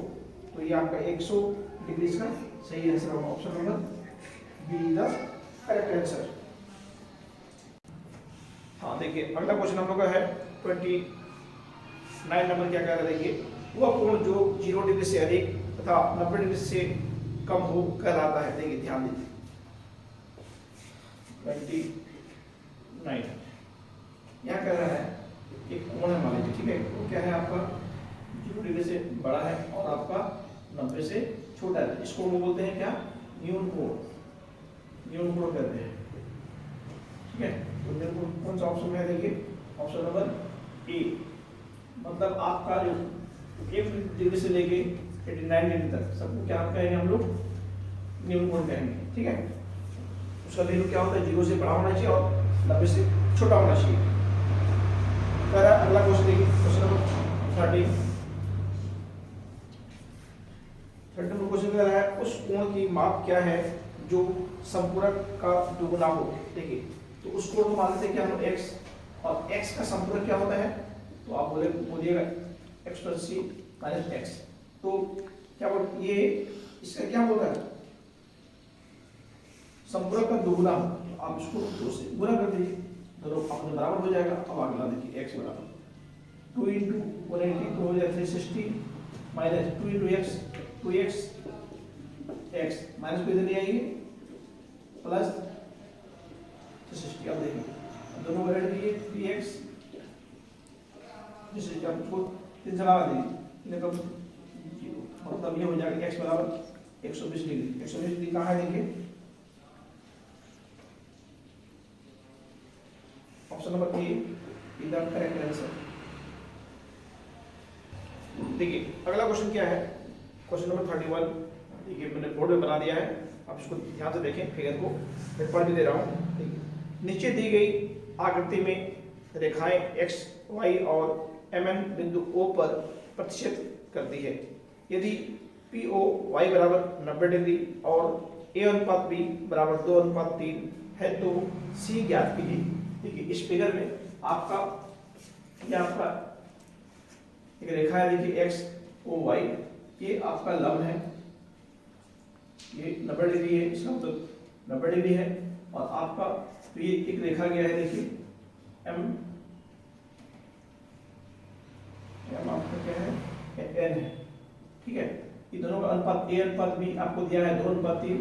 तो ये आपका 100 डिग्री का सही आंसर होगा। Option number be the correct answer. हाँ देखिए अगला क्वेश्चन हम लोग का है 29 नंबर। क्या कह रहा है देखिए, वह कोण जो 0 डिग्री से अधिक तथा 90 डिग्री से कम हो कहलाता है। देखिए ध्यान दीजिए 29 यहाँ कह रहा है एक कोण है मान लीजिए, ठीक है, वो क्या है आपका 0 डिग्री से बड़ा है और आपका 90 से छोटा है, इस कोण को बोलते हैं क्या न्यून कोण, न्यून कोण कहते हैं, ठीक है। तो मेरे को कौन सा ऑप्शन है देखिए ऑप्शन नंबर ए, मतलब आपका जो 1 डिग्री से लेके 89 डिग्री तक सबको क्या कहेंगे हम लोग न्यून कोण कहेंगे, ठीक है। उसका वैल्यू क्या होता है 0 से बड़ा होना चाहिए और 90 से छोटा होना चाहिए। अगला क्वेश्चन देखिए क्वेश्चन नंबर 30 नंबर क्वेश्चन कह रहा है उस कोण की माप क्या है जो संपूरक का दुगुना हो। देखिए तो उस कोण को मान लेते हैं कि हम लोग x, और x का संपूरक क्या होता है तो आप बोलिएगा x + c - x, तो क्या बोल ये इसका क्या होता है संपूरक का दुगुना, तो आप इसको 2 से गुणा कर दीजिए, दोनों अपने बराबर हो जाएगा। अब अगला देखिए x बराबर 2 × 180 तो हो जाएगा 360 - 2 × x 2x x माइनस को इधर ले आइए प्लस 360। अब देखिए दोनों वैल्यू दीजिए 3x, जैसे कि आपको 3 से लगा दीजिए, मतलब ये हो जाएगा x बराबर 120 डिग्री। 120 डिग्री कहाँ है देखिए, option number A is the correct answer. देखिए अगला क्वेश्चन क्या है, क्वेश्चन नंबर 31। देखिए मैंने बोर्ड में बना दिया है, आप इसको ध्यान से देखें, फिगर को मैं पढ़ भी दे रहा हूँ। देखिए नीचे दी गई आकृति में रेखाएं x, y और mn बिंदु O पर प्रतिच्छेद करती है। यदि PO y बराबर 90 डिग्री और A अनुपात B बराबर 2 अनुपात 3 है तो C ज्ञात कीजिए। देखिए इस फिगर में आपका ये आपका एक रेखा है, देखिए x O y, ये आपका लंब है, ये 90 डिग्री है, इसका मतलब 90 डिग्री है। और आपका तो ये एक रेखा गया है, देखिए m आपका क्या है n है, ठीक है। ये दोनों का अनुपात a अनुपात b आपको दिया है 2 अनुपात 3,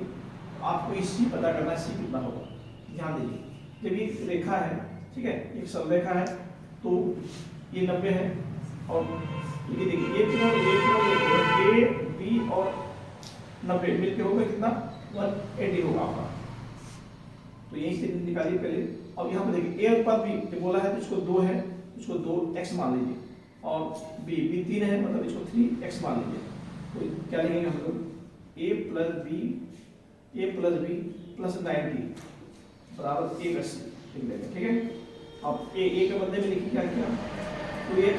आपको इस c पता करना है, c कितना होगा। ध्यान दीजिए जब ये रेखा है, ठीक है, एक सरल रेखा है तो ये 90 है और ये देखिए ये कितना a b और 90 मिलके होगा कितना 180 होगा आपका। तो यही से निकालिए पहले। अब यहाँ पर देखिए a अनुपात b बोला है तो इसको 2 है, इसको 2x मान लीजिए, और b 3 है मतलब इसको 3x मान लीजिए। तो क्या लिखेंगे हम लोग a प्लस b प्लस 90 बराबर 180 लिख देंगे, ठीक है। अब a के बदले में लिखिए क्या किया 2x,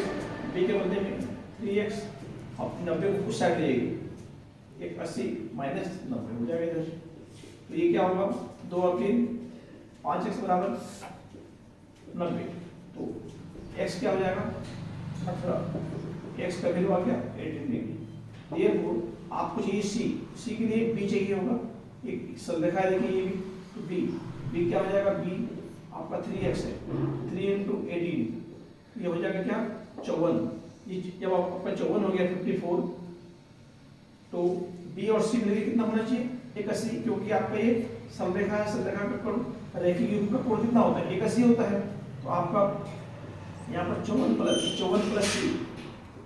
b के बदले में 3x, अब 90 को उस साइड ले जाइए, 180 माइनस 90 हो जाएगा इधर। तो ये क्या होगा 2 और 3 5x बराबर 90, तो x क्या हो जाएगा 18, x का वैल्यू आ गया 18 डिग्री। ये आपको चाहिए c के लिए b चाहिए होगा, एक सरल रेखा है देखिए ये भी, तो b क्या हो जाएगा b आपका 3x है, 3 × 18 ये हो जाएगा क्या 54। ये जब आपका 54 हो गया 54, तो b और c मिलकर कितना होना चाहिए 81, क्योंकि आपका ये सरल रेखा है, सरल रेखा का कोण रेखीय युग्म का कोण कितना होता है 81 होता है। तो आपका यहाँ पर 54 प्लस c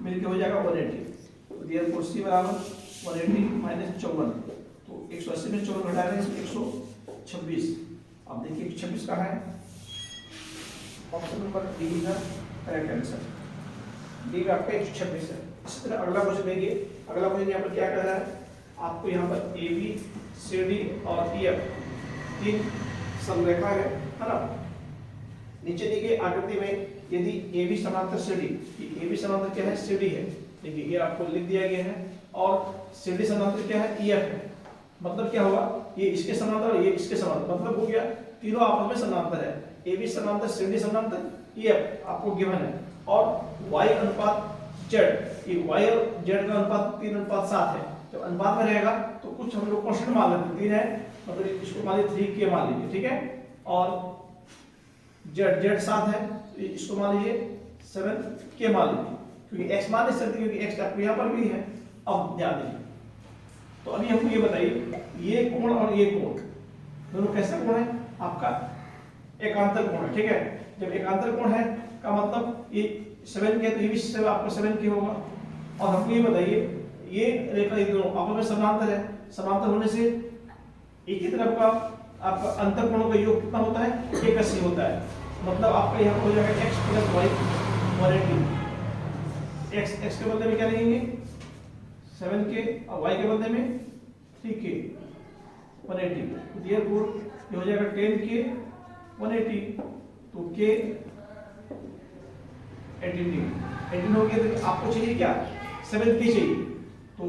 मिलके हो जाएगा 180, तो देयरफॉर c बराबर 180 माइनस 54, तो 180 में 54 घटा दें 126। अब देखिए 26 कहाँ है, option number D is the correct answer. D में आपका 126 है। इसी तरह अगला क्वेश्चन देखिए, अगला क्वेश्चन यहाँ पर क्या कर रहा है, आपको यहाँ पर ए बी सी डी और ई एफ 3 समरेखा है ना। नीचे दी गई आकृति में यदि ए बी समांतर सी डी, ए बी समांतर क्या है सी डी है, देखिए ये आपको लिख दिया गया है, और सी डी समांतर क्या है ई एफ है। मतलब क्या होगा, ये इसके समांतर और ये इसके समांतर, मतलब हो गया तीनों आपस में समांतर है, ए बी समांतर सी डी समांतर ई एफ आपको गिवन है। और y अनुपात z, ये y और z का अनुपात 3:7 है। जब अनुपात में रहेगा तो कुछ हम लोग कांस्टेंट मान लेते हैं, 3 है मतलब इसको मान लीजिए 3k मान लीजिए, ठीक है। और z 7 है तो इसको मान लीजिए 7k मान लीजिए, क्योंकि x मान नहीं सकते क्योंकि x आपको यहाँ पर भी है। अब ध्यान दीजिए, तो अभी हमको ये बताइए ये कोण और ये कोण दोनों कैसा कोण है, आपका एकांतर कोण है, ठीक है। जब एकांतर कोण है का मतलब ये 7 के, तो ये भी 7 आपको 7 के होगा। और हमको ये बताइए ये रेखा ये दोनों आपस में समांतर है, समांतर होने से एक ही तरफ का आपका अंतर कोणों का योग कितना होता है 180 होता है। मतलब आपका यहाँ हो जाएगा x + y 180, x के बदले में क्या लिखेंगे 7k और y के बदले में 3k 180, देयरफॉर ये हो जाएगा 10k 180, तो k 18 हो गया। तो आपको चाहिए क्या 7k चाहिए, तो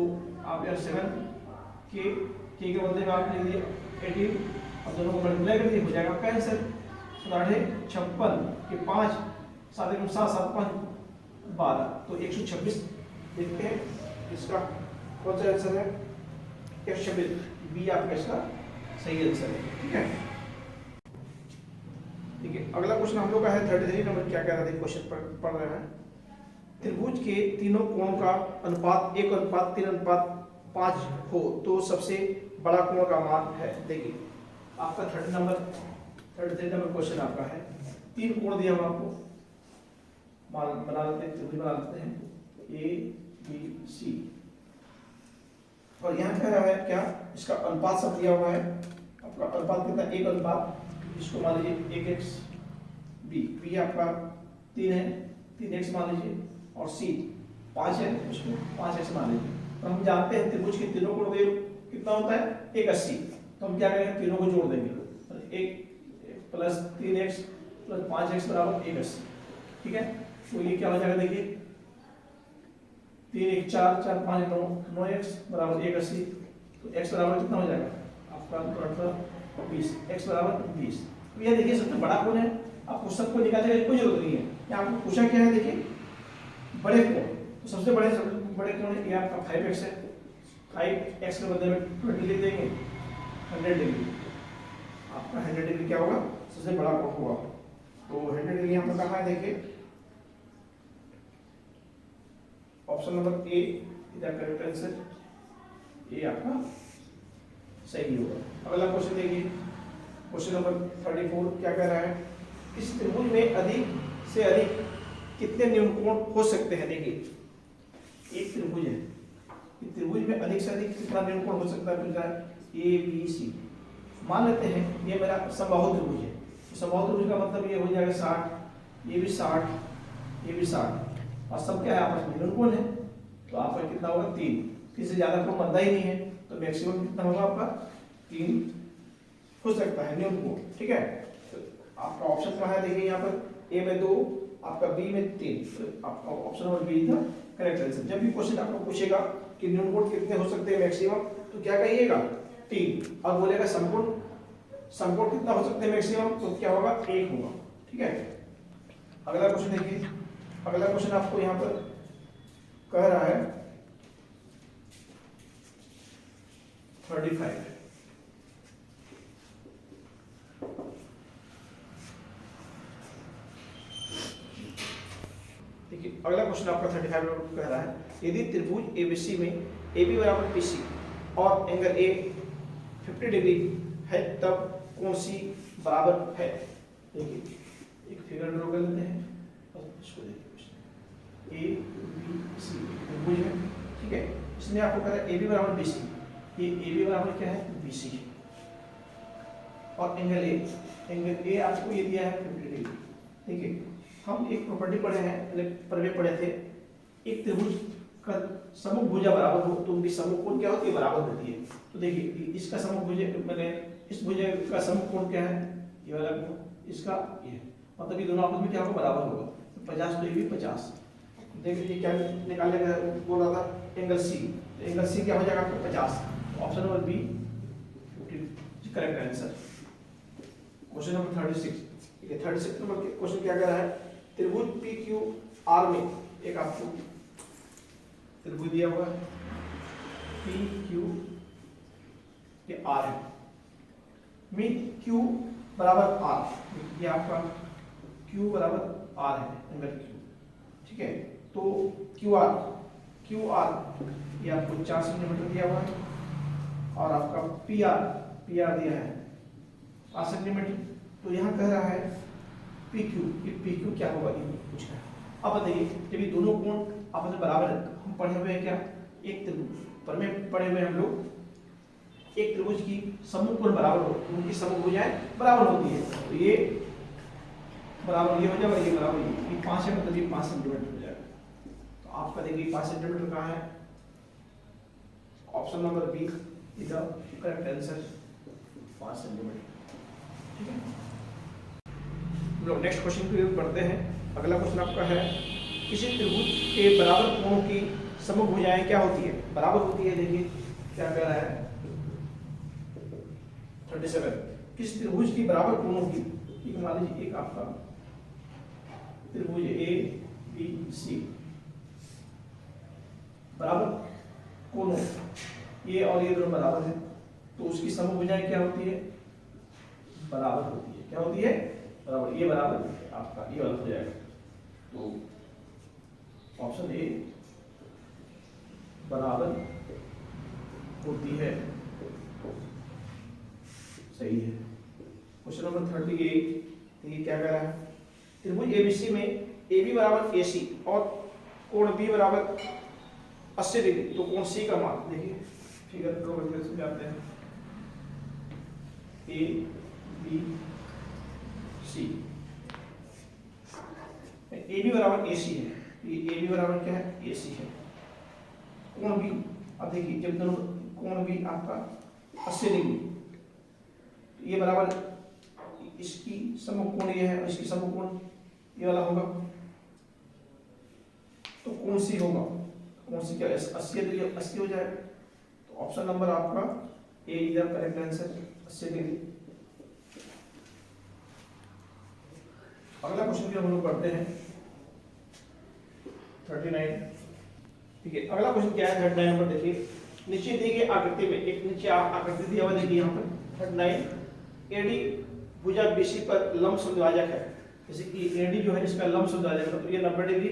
आप यार 7k के बदले में आप लिख दिए 18, अब दोनों को मल्टीप्लाई कर दिए हो जाएगा आपका आंसर 56 के 5 7 × 7 7 5 12, तो 126 देखते हैं इसका कौन सा आंसर है 126, बी आपका इसका सही आंसर है, ठीक है। ठीक है, अगला क्वेश्चन हम लोग का है 33 नंबर। क्या कह रहा है क्वेश्चन पढ़ रहे हैं, त्रिभुज के तीनों कोणों का अनुपात 1:3:5 हो तो सबसे बड़ा कोण का मान है। देखिए आपका 33 नंबर क्वेश्चन आपका है, तीन कोण दिया हुआ आपको, बना लेते हैं, त्रिभुज बना लेते हैं ए बी सी। और यहाँ कह रहा है क्या, इसका अनुपात सब दिया हुआ है, आपका अनुपात कितना, एक अनुपात, इसको मान लीजिए 1x बी, बी आपका 3 है, 3x मान लीजिए, और सी 5 है, उसको 5x मान लीजिए। तो हम जानते हैं त्रिभुज के तीनों कोण कितना होता है 180, तो हम क्या करेंगे, तीनों को जोड़ देंगे, 1 प्लस 3x प्लस 5x बराबर 180, ठीक है। तो ये क्या हो जाएगा, देखिए 3 1 4 4 5 9 9x बराबर 180, तो x बराबर कितना हो जाएगा आपका 20, x बराबर 20। तो ये देखिए सबसे बड़ा कोण है, आपको सबको निकालने की कोई जरूरत नहीं है, यहाँ आपको पूछा क्या है, देखिए बड़े कोण, तो सबसे बड़े कोण है ये आपका 5x है, 5x के बदले में 20 लिख देंगे, 100 डिग्री, आपका 100 डिग्री क्या होगा, सबसे बड़ा कोण होगा। तो 100 डिग्री यहाँ पर कहा है, देखिए ऑप्शन नंबर ए इधर करेक्ट आंसर, ये आपका सही होगा। अगला क्वेश्चन देखिए, क्वेश्चन नंबर 34 क्या कह रहा है, इस त्रिभुज में अधिक से अधिक कितने न्यून कोण हो सकते हैं। देखिए एक त्रिभुज है, इस त्रिभुज में अधिक से अधिक कितना न्यून कोण हो सकता है, पूछा है ए बी सी। मान लेते हैं ये मेरा समबाहु त्रिभुज है, तो समबाहु त्रिभुज का मतलब ये हो जाएगा 60, ये भी 60, ये भी 60, और सब क्या है आपस में न्यून कोण है, तो आपका कितना होगा 3, किसी ज्यादा कोण बनता ही नहीं है, तो मैक्सिमम कितना होगा आपका 3 हो सकता है न्यून कोण, ठीक है। तो आपका ऑप्शन कहाँ है, देखिए यहाँ पर ए में 2, आपका बी में 3, तो आपका ऑप्शन नंबर बी था करेक्ट आंसर। जब भी क्वेश्चन आपको पूछेगा कि न्यून कोण कितने हो सकते हैं मैक्सिमम, तो क्या कहिएगा 3, और बोलेगा समकोण कितना हो सकते हैं मैक्सिमम, तो क्या होगा 1 होगा, ठीक है। अगला क्वेश्चन देखिए, अगला क्वेश्चन आपको यहाँ पर कह रहा है 35, देखिए अगला क्वेश्चन आपका 35 कह रहा है, यदि त्रिभुज एबीसी में AB बराबर BC और एंगल A 50 डिग्री है, तब कोण C बराबर है। देखिए एक फिगर ड्रॉ कर लेते हैं, इसको देखिए A B C त्रिभुज है, ठीक है। इसने आपको कहा AB बराबर BC, ये AB बराबर क्या है BC, और एंगल A आपको ये दिया है 50 डिग्री, ठीक है। हम एक प्रॉपर्टी पढ़े हैं, पढ़े थे, एक त्रिभुज का समूह भुजा बराबर हो तो उनकी समूह कोण क्या होती है, बराबर होती है। तो देखिए इसका समूह भुज मैंने इस भुजा का समूह कोण क्या है, ये वाला कोण, इसका ये, मतलब ये दोनों आपस में क्या होगा, बराबर होगा, तो 50 तो ये भी 50। देखिए क्या निकालने का बोल रहा था, एंगल सी, तो एंगल सी क्या हो जाएगा आपको 50, option number B 50 correct answer. Question number 36, ठीक है। 36 नंबर क्वेश्चन क्या कह रहा है, त्रिभुज पी क्यू आर में एक आपको त्रिभुज दिया हुआ है, पी क्यू ये आर है, में क्यू बराबर आर, ये आपका क्यू बराबर आर है, एंगल क्यू, ठीक है। तो क्यू आर ये आपको 4 सेंटीमीटर दिया हुआ है, और आपका पी आर दिया है 5 सेंटीमीटर। तो यहाँ कह रहा है पी क्यू क्या होगा, ये पूछ रहा है। अब बताइए जब ये दोनों कोण आपस में बराबर है, हम पढ़े हुए हैं क्या, एक त्रिभुज पर में पढ़े हुए हम लोग, एक त्रिभुज की समूह कोण बराबर हो, उनकी समूह भुजाएं बराबर होती है, तो ये बराबर ये हो जाएगा, ये बराबर ये 5 है, मतलब ये 5 सेंटीमीटर हो जाएगा। तो आपका देखिए 5 सेंटीमीटर कहाँ है, option number B is the correct answer, 5 centimetre, ठीक है। हम लोग नेक्स्ट क्वेश्चन की ओर बढ़ते हैं। अगला क्वेश्चन आपका है, किसी त्रिभुज के बराबर कोणों की समूह भुजाएं क्या होती है, बराबर होती है। देखिए क्या कह रहा है 37, किसी त्रिभुज की बराबर कोणों की, एक मान लीजिए एक आपका त्रिभुज ए बी सी, बराबर कोणों ये और ये दोनों बराबर है, तो उसकी समूह भुजाएं क्या होती है, बराबर होती है। क्या होती है, बराबर, ये बराबर आपका ये वाला हो जाएगा। तो ऑप्शन ए बराबर होती है, सही है। क्वेश्चन नंबर 38, ये क्या कह रहा है, त्रिभुज एबीसी में AB बराबर AC और कोण B बराबर 80 डिग्री, तो कोण C का मान देखिए फिगर ड्रॉ करके समझाते हैं। ABC AB बराबर AC है, ये AB बराबर क्या है, AC है। कोण B, अब देखिए जब दोनों कोण B आपका 80 डिग्री, तो ये बराबर इसकी समकोण ये है और इसकी समकोण ये वाला होगा, तो कोण C होगा, कोण C क्या 80 डिग्री 80 हो जाएगा, तो ऑप्शन नंबर आपका ए इधर करेक्ट आंसर 80 डिग्री। अगला क्वेश्चन भी हम लोग पढ़ते हैं 39। ठीक है, अगला क्वेश्चन क्या है 39 नंबर देखिए, नीचे दी गई आकृति में एक नीचे आकृति दी हुई देखिए यहाँ पर 39 एडी भुजा बीसी पर लंब समद्विभाजक है, जैसे कि एडी जो है इसका लंब समद्विभाजक है, तो ये 90 डिग्री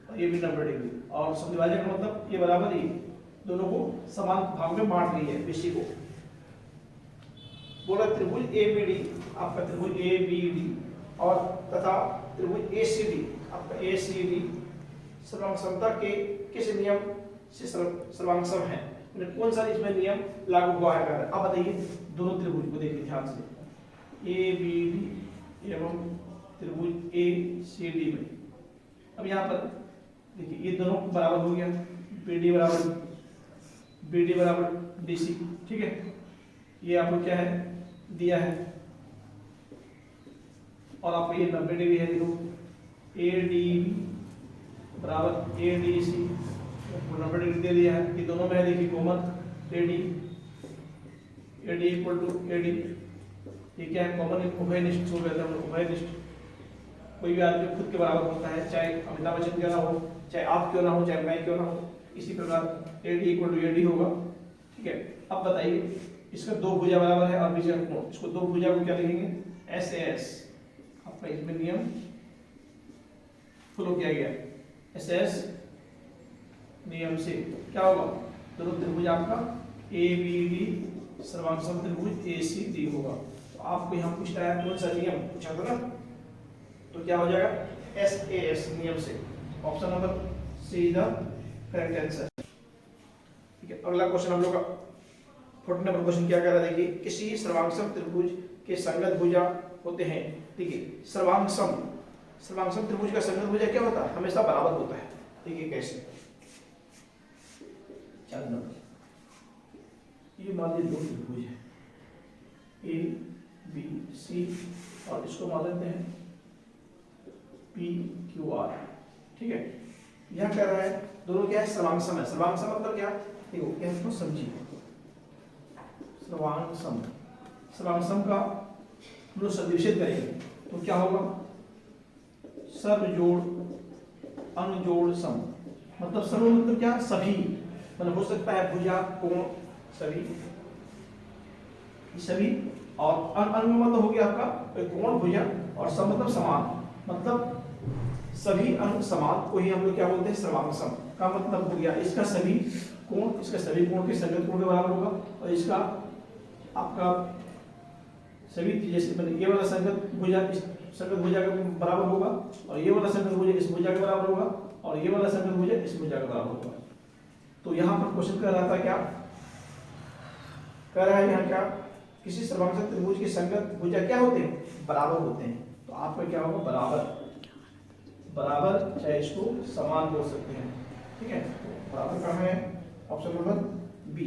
और ये भी 90 डिग्री, और समद्विभाजक का मतलब ये बराबर ही दोनों को समान भाग में बांट ली है बीसी को। बोला त्रिभुज एबीडी, आपका त्रिभुज एबीडी और तथा त्रिभुज एसीडी, आपका एसीडी सर्वांगसमता के किस नियम से सर्वांगसम है, कौन सा इसमें नियम लागू हुआ है। अब बताइए दोनों त्रिभुज को देखिए ध्यान से, ए बी डी एवं त्रिभुज ए सी डी में, अब यहाँ पर देखिए ये दोनों बराबर हो गया, बी डी बराबर डी सी, ठीक है, ये आपको क्या है दिया है, और आपको ये 90 डिग्री है, देखो ए डी बराबर ए डी सी 90 डिग्री दे दिया है, ये दोनों में है देखिए common AD equal to AD, ये क्या है कॉमन उभयनिष्ठ हो गया था, उभयनिष्ठ कोई भी आदमी खुद के बराबर होता है, चाहे अमिताभ बच्चन क्यों ना हो, चाहे आप क्यों ना हो, चाहे मैं क्यों ना हो, इसी प्रकार एडी इक्वल टू एडी होगा। ठीक है, अब बताइए इसका दो भुजा बराबर है और बीच का कोण, इसको दो भुजा को क्या लिखेंगे एस एस, आपका इसमें नियम फॉलो किया गया, एस एस नियम से क्या होगा, दोनों त्रिभुज आपका ए बी डी सर्वांगसम त्रिभुज ए सी डी होगा। तो आपको यहाँ पूछना है कौन सा नियम पूछा था ना, तो क्या हो जाएगा एस ए एस नियम से, option number see the correct answer. ठीक है, अगला क्वेश्चन हम लोग का 40 नंबर क्वेश्चन क्या कह रहा है देखिए, किसी सर्वांगसम त्रिभुज के संगत भुजा होते हैं। देखिए सर्वांगसम त्रिभुज का संगत भुजा क्या होता है, हमेशा बराबर होता है। देखिए कैसे, ये मान लीजिए दो त्रिभुज है ए बी सी और इसको मान लेते हैं पी क्यू आर। ठीक है, यह कह रहा है दोनों क्या है सर्वांगसम है, सर्वांगसम मतलब क्या, देखो क्या इसको समझिए, सर्वांगसम का हम लोग सदिविच्छेद करेंगे तो क्या होगा, सर्वजोड़ अनजोड़ सम, मतलब सर्व मतलब क्या सभी, मतलब हो सकता है भुजा कोण सभी और अन मतलब हो गया आपका कोण भुजा और सम मतलब समान, मतलब सभी अंग समान को ही हम लोग क्या बोलते हैं सर्वांगसम का मतलब हो गया इसका सभी कोण, इसका सभी कोण के संगत कोण के बराबर होगा, और इसका आपका सभी जैसे मतलब ये वाला संगत भुजा इस संगत भुजा के बराबर होगा, और ये वाला संगत भुजा इस भुजा के बराबर होगा, और ये वाला संगत भुजा इस भुजा के बराबर होगा। तो यहाँ पर क्वेश्चन कर रहा था क्या, कह रहा है यहाँ क्या, किसी सर्वांगसम त्रिभुज के संगत भुजा क्या होते हैं बराबर होते हैं, तो आपका क्या होगा बराबर चाहे इसको समान बोल सकते हैं। ठीक है, बराबर कहाँ है, option number B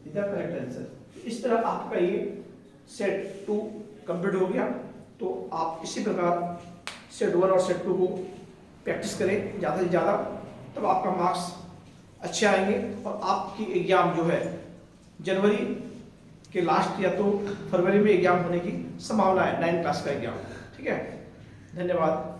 is the correct answer. इस तरह आपका ये सेट 2 कंप्लीट हो गया। तो आप इसी प्रकार सेट 1 और सेट 2 को प्रैक्टिस करें ज़्यादा से ज़्यादा, तब आपका मार्क्स अच्छे आएंगे और आपकी एग्जाम जो है जनवरी के लास्ट या तो फरवरी में एग्जाम होने की संभावना है, 9th क्लास का एग्जाम। ठीक है, धन्यवाद।